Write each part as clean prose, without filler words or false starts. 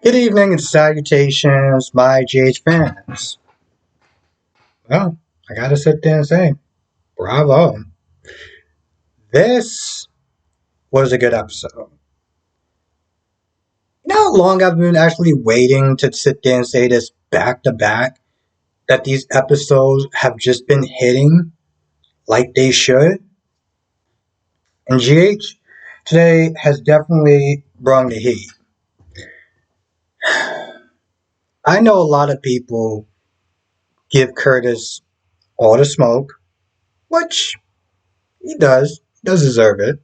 Good evening and salutations, my GH fans. Well, I gotta sit there and say, bravo. This was a good episode. You know how long I've been actually waiting to sit there and say this back to back? That these episodes have just been hitting like they should? And GH today has definitely brought the heat. I know a lot of people give Curtis all the smoke, which he does deserve it.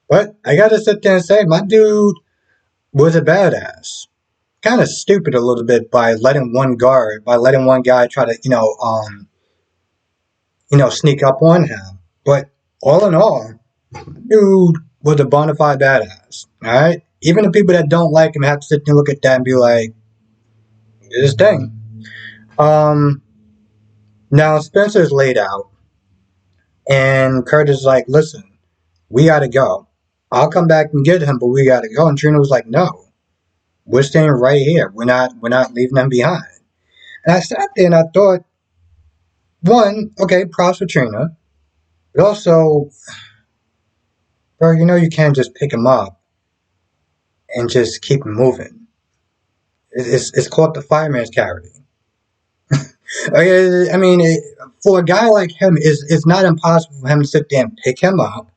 But I gotta sit there and say, my dude was a badass. Kind of stupid a little bit by letting one guy try to, sneak up on him. But all in all, dude was a bona fide badass. All right, even the people that don't like him have to sit there and look at that and be like, "This thing." Um, Now Spencer's laid out, and Curtis is like, "Listen, we gotta go. I'll come back and get him, but we gotta go." And Trina was like, "No. We're staying right here. We're not leaving them behind." And I sat there and I thought, one, okay, props for Trina, but also, bro, you can't just pick him up and just keep him moving. It's called the fireman's carry. Okay, I mean, for a guy like him, it's not impossible for him to sit there and pick him up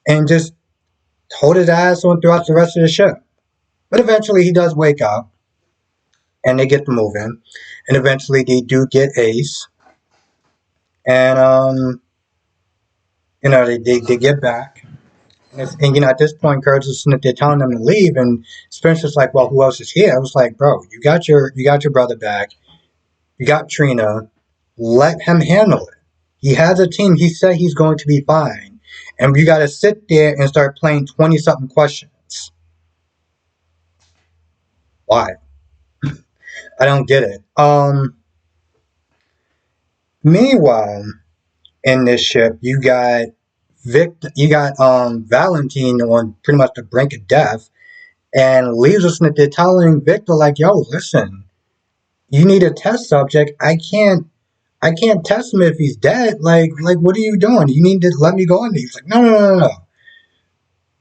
and just hold his ass on throughout the rest of the ship. But eventually, he does wake up, and they get to moving, and eventually they do get Ace. And they get back, and at this point, Curtis is they're telling them to leave, and Spencer's like, "Well, who else is here?" I was like, "Bro, you got your brother back, you got Trina, let him handle it. He has a team. He said he's going to be fine, and you got to sit there and start playing 20-something questions. Why? I don't get it." Meanwhile, in this ship, you got Valentine on pretty much the brink of death, and leaves us they're telling Victor like, "Yo, listen, you need a test subject. I can't test him if he's dead. Like what are you doing? You need to let me go in there." He's like, "No, no, no, no, no.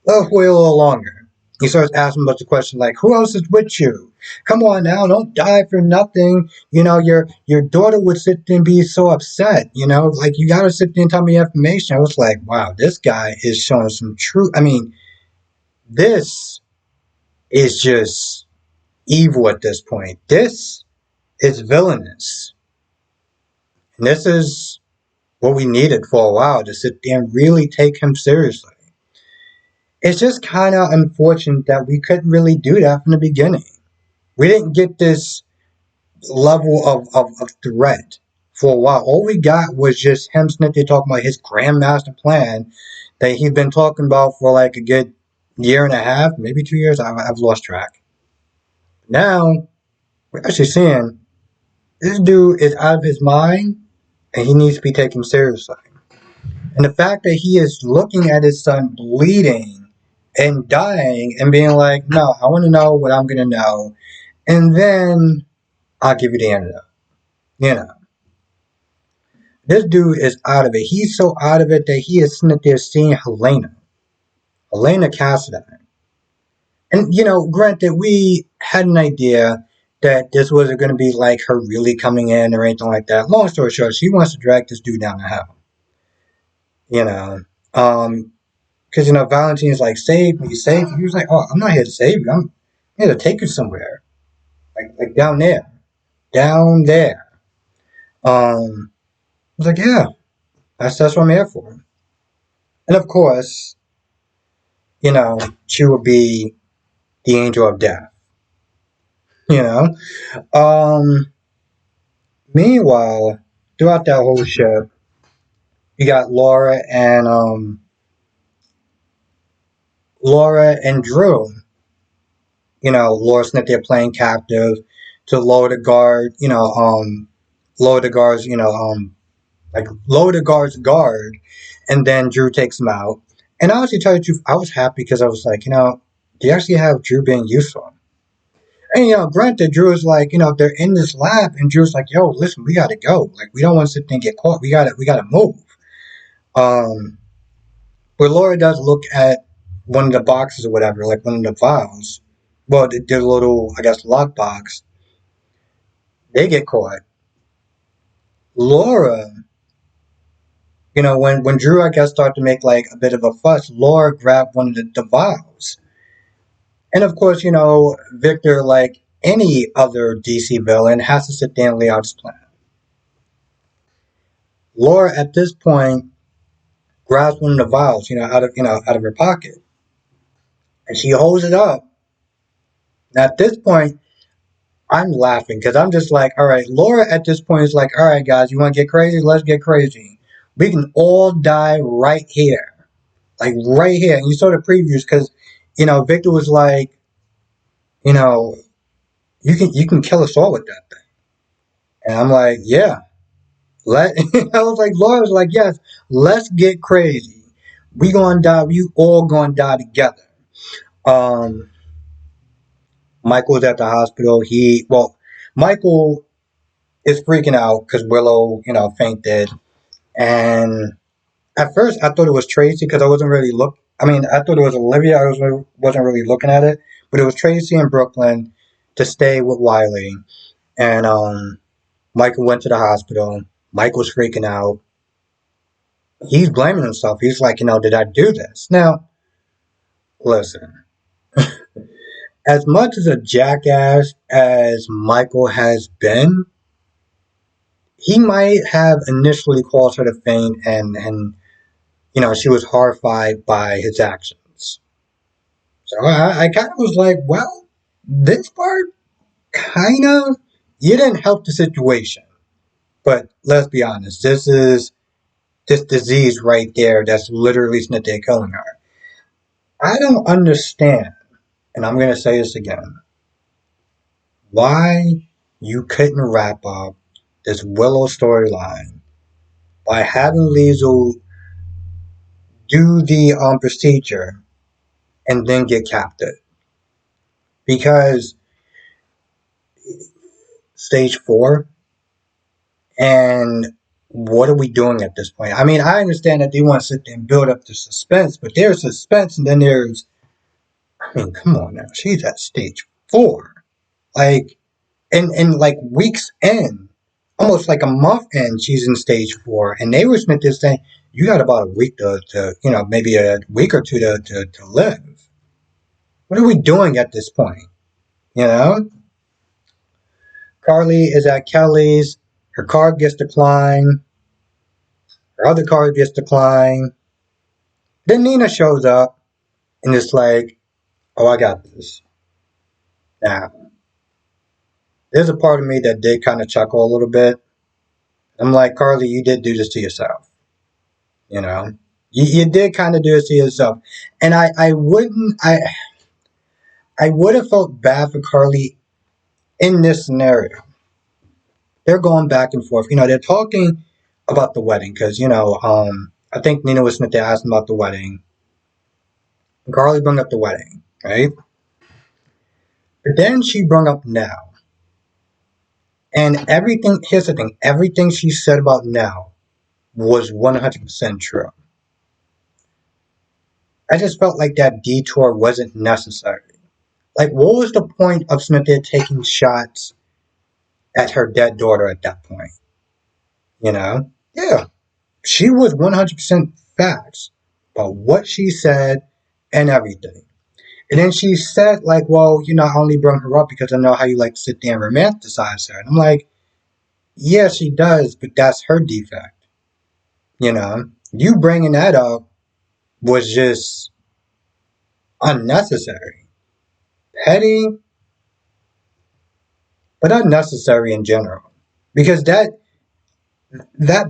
Let's wait a little longer." He starts asking about the question like, "Who else is with you? Come on now, don't die for nothing. Your daughter would sit there and be so upset. Like you gotta sit there and tell me information." I was like, wow, this guy is showing some truth. I mean, this is just evil at this point. This is villainous. And this is what we needed for a while, to sit there and really take him seriously. It's just kind of unfortunate that we couldn't really do that from the beginning. We didn't get this level of threat for a while. All we got was just him sitting there talking about his grandmaster plan that he's been talking about for like a good year and a half, maybe 2 years. I've lost track. Now, we're actually seeing this dude is out of his mind and he needs to be taken seriously. And the fact that he is looking at his son bleeding and dying and being like, "No, I want to know what I'm going to know. And then I'll give you the antidote." You know, this dude is out of it. He's so out of it that he is sitting there seeing Helena Cassadine. And, granted, we had an idea that this wasn't going to be like her really coming in or anything like that. Long story short, she wants to drag this dude down to hell. Because, Valentine's like, "Save me, save me." He was like, "Oh, I'm not here to save you. I'm here to take you somewhere. Like down there. Down there." I was like, "Yeah, that's what I'm here for." And of course, she would be the angel of death. You know? Meanwhile, throughout that whole show, you got Laura and Drew. Laura Smith there playing captive to lower the guard, lower the guards, like lower the guard's guard, and then Drew takes him out. And honestly, to tell you the truth, I was happy because I was like, they actually have Drew being useful. And granted, Drew is like, they're in this lab, and Drew's like, "Yo, listen, we gotta go. Like, we don't want to sit there and get caught. We gotta move." Um, but Laura does look at one of the boxes or whatever, like one of the vials. Well, the little, I guess, lockbox. They get caught. Laura, when Drew, I guess, started to make like a bit of a fuss, Laura grabbed one of the vials. And of course, Victor, like any other DC villain, has to sit there and lay out his plan. Laura, at this point, grabs one of the vials, out of her pocket, and she holds it up. And at this point, I'm laughing because I'm just like, all right, Laura at this point is like, all right, guys, you want to get crazy? Let's get crazy. We can all die right here, like right here. And you saw the previews because, Victor was like, you know, you can kill us all with that thing. And I'm like, yeah. I was like, Laura was like, yes, let's get crazy. We gonna die. We all gonna die together. Um, Michael's at the hospital. Michael is freaking out because Willow, fainted. And at first, I thought it was Tracy because I wasn't really look. I mean, I thought it was Olivia. Wasn't really looking at it, but it was Tracy and Brooklyn to stay with Wiley. And Michael went to the hospital. Michael's freaking out. He's blaming himself. He's like, did I do this? Now, listen. As much as a jackass as Michael has been, he might have initially caused her to faint, and she was horrified by his actions. So I kind of was like, well, this part, kind of, you didn't help the situation. But let's be honest, this is this disease right there that's literally snitty killing her. I don't understand, and I'm going to say this again, why you couldn't wrap up this Willow storyline by having Liesel do the procedure and then get captured. Because stage 4, and what are we doing at this point? I mean, I understand that they want to sit there and build up the suspense, but there's suspense and then there's, I mean, come on now, she's at stage 4. Like, and like weeks in, almost like a month in, she's in stage 4, and they were spent this saying, you got about a week to maybe a week or two to live. What are we doing at this point? You know? Carly is at Kelly's. Her card gets declined. Her other card gets declined. Then Nina shows up and it's like, oh, I got this. Now, there's a part of me that did kind of chuckle a little bit. I'm like, Carly, you did do this to yourself. You know? You did kind of do this to yourself. And I would have felt bad for Carly in this scenario. They're going back and forth. They're talking about the wedding because, I think Nina was there asking about the wedding. And Carly brought up the wedding, right? But then she brought up now. And here's the thing, everything she said about now was 100% true. I just felt like that detour wasn't necessary. Like, what was the point of Smithia taking shots at her dead daughter at that point? Yeah, she was 100% facts about what she said and everything. And then she said, like, well, I only brought her up because I know how you like to sit there and romanticize her. And I'm like, yeah, she does, but that's her defect. You bringing that up was just unnecessary. Petty, but unnecessary in general. Because that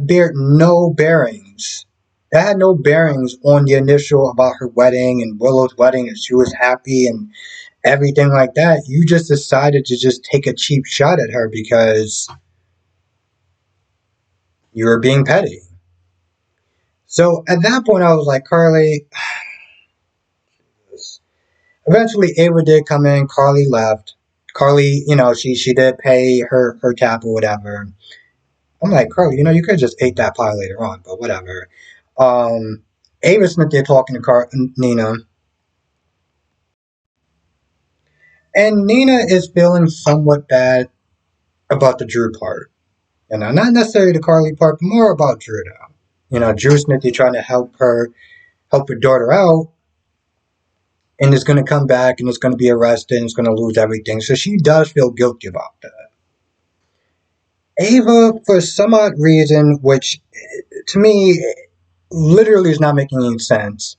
bear no bearings. That had no bearings on the initial about her wedding and Willow's wedding, and she was happy and everything like that. You just decided to just take a cheap shot at her because you were being petty. So at that point, I was like, Carly. Eventually, Ava did come in. Carly left. Carly, she did pay her tab or whatever. I'm like, Carly, you could have just ate that pie later on, but whatever. Um, Ava's not there talking to Nina, and Nina is feeling somewhat bad about the Drew part. Not necessarily the Carly part, but more about Drew now. Drew Smithy trying to help her daughter out, and is going to come back and is going to be arrested and is going to lose everything. So she does feel guilty about that. Ava, for some odd reason, which to me literally is not making any sense,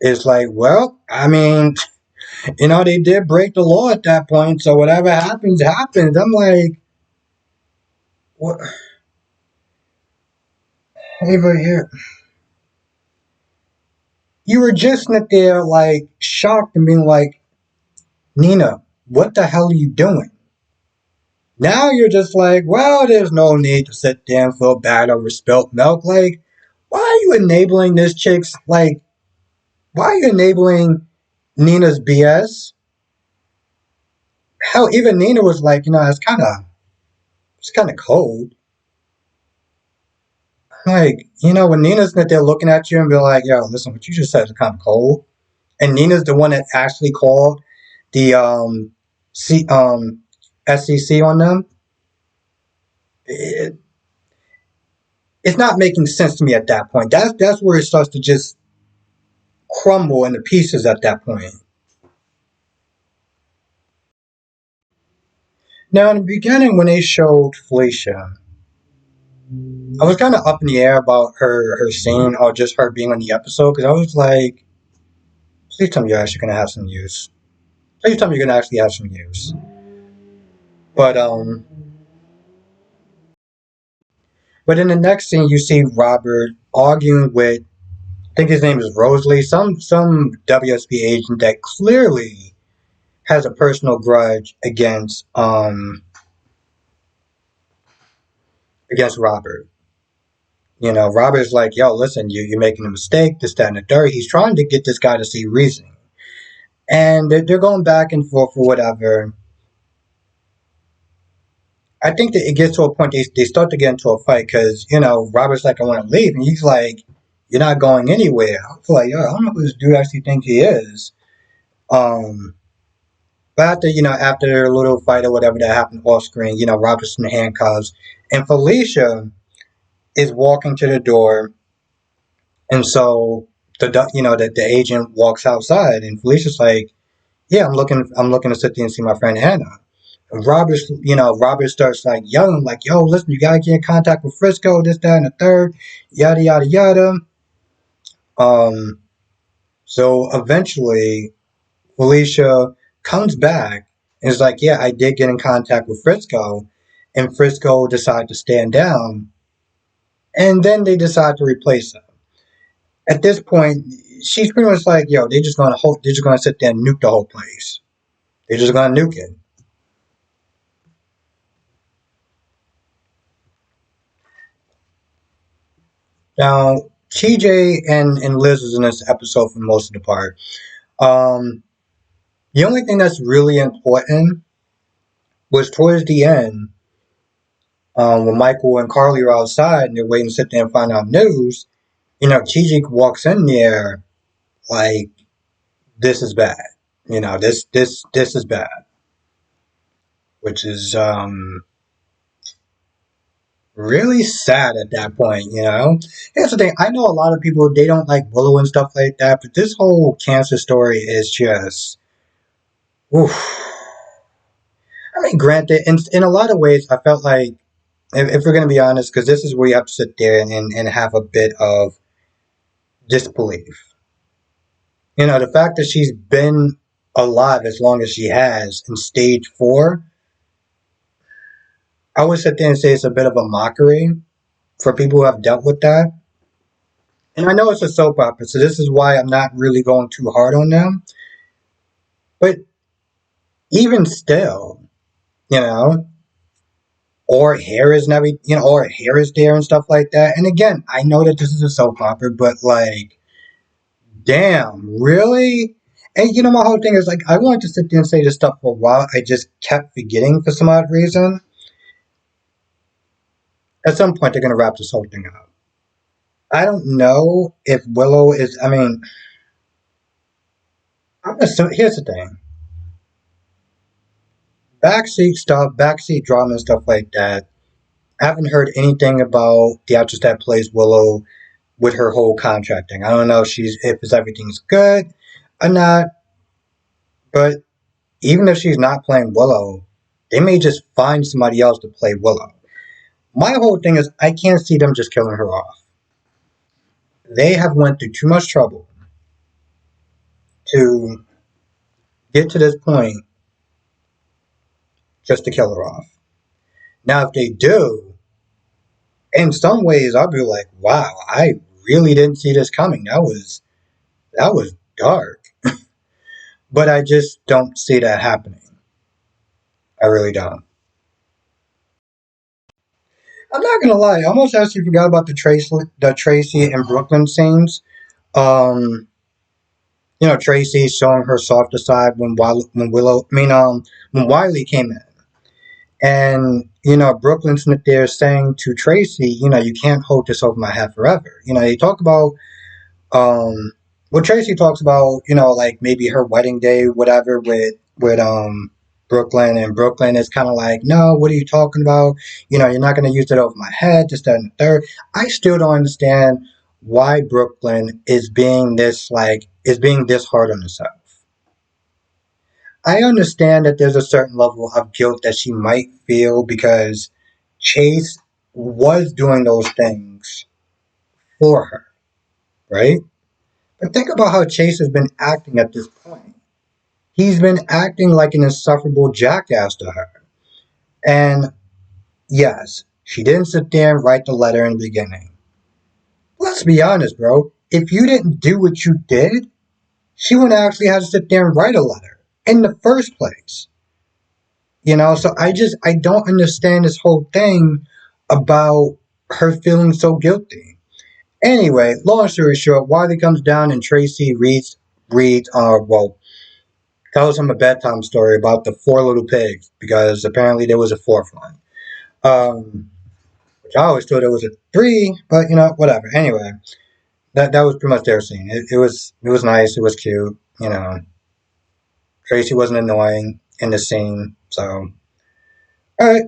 is like, well, I mean, they did break the law at that point, so whatever happens, happens. I'm like, what? Ava, you were just not there, like, shocked and being like, Nina, what the hell are you doing? Now you're just like, well, there's no need to sit there and feel bad over spilt milk. Like, why are you enabling this chick's, like, why are you enabling Nina's BS? Hell, even Nina was like, it's kind of cold. Like, when Nina's not there looking at you and be like, yo, listen, what you just said is kind of cold. And Nina's the one that actually called the SEC on them. It, it's not making sense to me at that point. That's where it starts to just crumble into pieces at that point. Now, in the beginning, when they showed Felicia, I was kind of up in the air about her scene or just her being on the episode because I was like, please tell me you're actually going to have some use. Please tell me you're going to actually have some use. But but in the next scene, you see Robert arguing with, I think his name is Rosalie, some WSB agent that clearly has a personal grudge against Robert. Robert's like, yo, listen, you're making a mistake, this, that, and the third. He's trying to get this guy to see reason. And they're going back and forth for whatever. I think that it gets to a point they start to get into a fight because, Robert's like, I want to leave. And he's like, you're not going anywhere. I was like, yo, I don't know who this dude actually thinks he is. Um, but after their little fight or whatever that happened off screen, Robert's in handcuffs. And Felicia is walking to the door. And so the agent walks outside and Felicia's like, yeah, I'm looking to sit there and see my friend Hannah. And Robert starts like yelling, like, yo, listen, you gotta get in contact with Frisco, this, that, and the third, yada yada yada. Um, so eventually Felicia comes back and is like, yeah, I did get in contact with Frisco, and Frisco decided to stand down, and then they decide to replace him. At this point, she's pretty much like, yo, they're just gonna sit there and nuke the whole place. They're just gonna nuke it. Now, TJ and Liz is in this episode for most of the part. Um, the only thing that's really important was towards the end, when Michael and Carly are outside and they're waiting to sit there and find out news. TJ walks in there like, this is bad. This is bad, which is really sad at that point. Here's the thing: I know a lot of people, they don't like Willow and stuff like that, but this whole cancer story is just, oof. I mean, granted, in a lot of ways, I felt like, if we're going to be honest, because this is where you have to sit there and have a bit of disbelief. The fact that she's been alive as long as she has in stage 4, I would sit there and say it's a bit of a mockery for people who have dealt with that. And I know it's a soap opera, so this is why I'm not really going too hard on them. But even still, you know, or hair is never, or hair is there and stuff like that. And again, I know that this is a soap opera, but like, damn, really? And you know, my whole thing is like, I wanted to sit there and say this stuff for a while. I just kept forgetting for some odd reason. At some point, they're going to wrap this whole thing up. I don't know if Willow is, I mean, here's the thing. Backseat stuff, backseat drama and stuff like that. I haven't heard anything about the actress that plays Willow with her whole contracting. I don't know if everything's good or not, but even if she's not playing Willow, they may just find somebody else to play Willow. My whole thing is I can't see them just killing her off. They have went through too much trouble to get to this point just to kill her off. Now, if they do, in some ways, I'll be like, "Wow, I really didn't see this coming. That was dark." But I just don't see that happening. I really don't. I'm not gonna lie. I almost actually forgot about the Tracy and Brooklyn scenes. Um, Tracy showing her softer side when Willow, I mean, when Wiley came in, and Brooklyn's there saying to Tracy, you can't hold this over my head forever. They talk about um, well, Tracy talks about like maybe her wedding day, whatever, with Brooklyn, and Brooklyn is kind of like, no, what are you talking about? You're not going to use it over my head, this, that, and the third. I still don't understand why Brooklyn is being this hard on herself. I understand that there's a certain level of guilt that she might feel because Chase was doing those things for her, right? But think about how Chase has been acting at this point. He's been acting like an insufferable jackass to her. And yes, she didn't sit there and write the letter in the beginning. Let's be honest, bro. If you didn't do what you did, she wouldn't actually have to sit there and write a letter in the first place. So I don't understand this whole thing about her feeling so guilty. Anyway, long story short, Wiley comes down and Tracy well, tells him a bedtime story about the four little pigs because apparently there was a fourth one. Which I always thought it was a three, but whatever. Anyway, that was pretty much their scene. It was nice. It was cute. Tracy wasn't annoying in the scene. So, all right.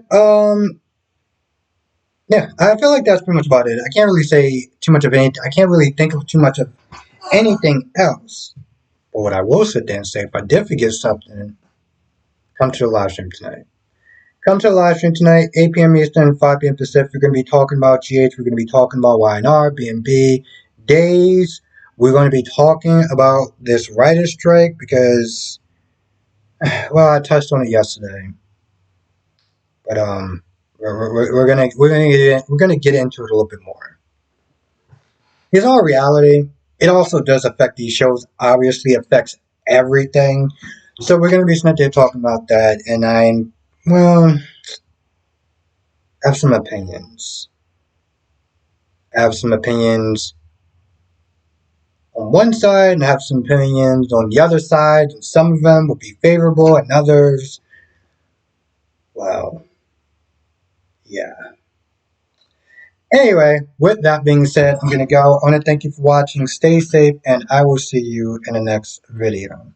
Yeah, I feel like that's pretty much about it. I can't really say too much of anything. I can't really think of too much of anything else. But what I will sit there and say, if I did forget something, come to the live stream tonight. Come to the live stream tonight, 8 p.m. Eastern, 5 p.m. Pacific. We're going to be talking about GH. We're going to be talking about YNR, BNB, days. We're going to be talking about this writer's strike because, well, I touched on it yesterday. But we're gonna get into it a little bit more. It's all reality. It also does affect these shows. Obviously, affects everything. So we're gonna be sitting there talking about that, and well, I have some opinions. I have some opinions on one side, and I have some opinions on the other side. And some of them will be favorable, and others, well, yeah. Anyway, with that being said, I'm gonna go. I want to thank you for watching. Stay safe, and I will see you in the next video.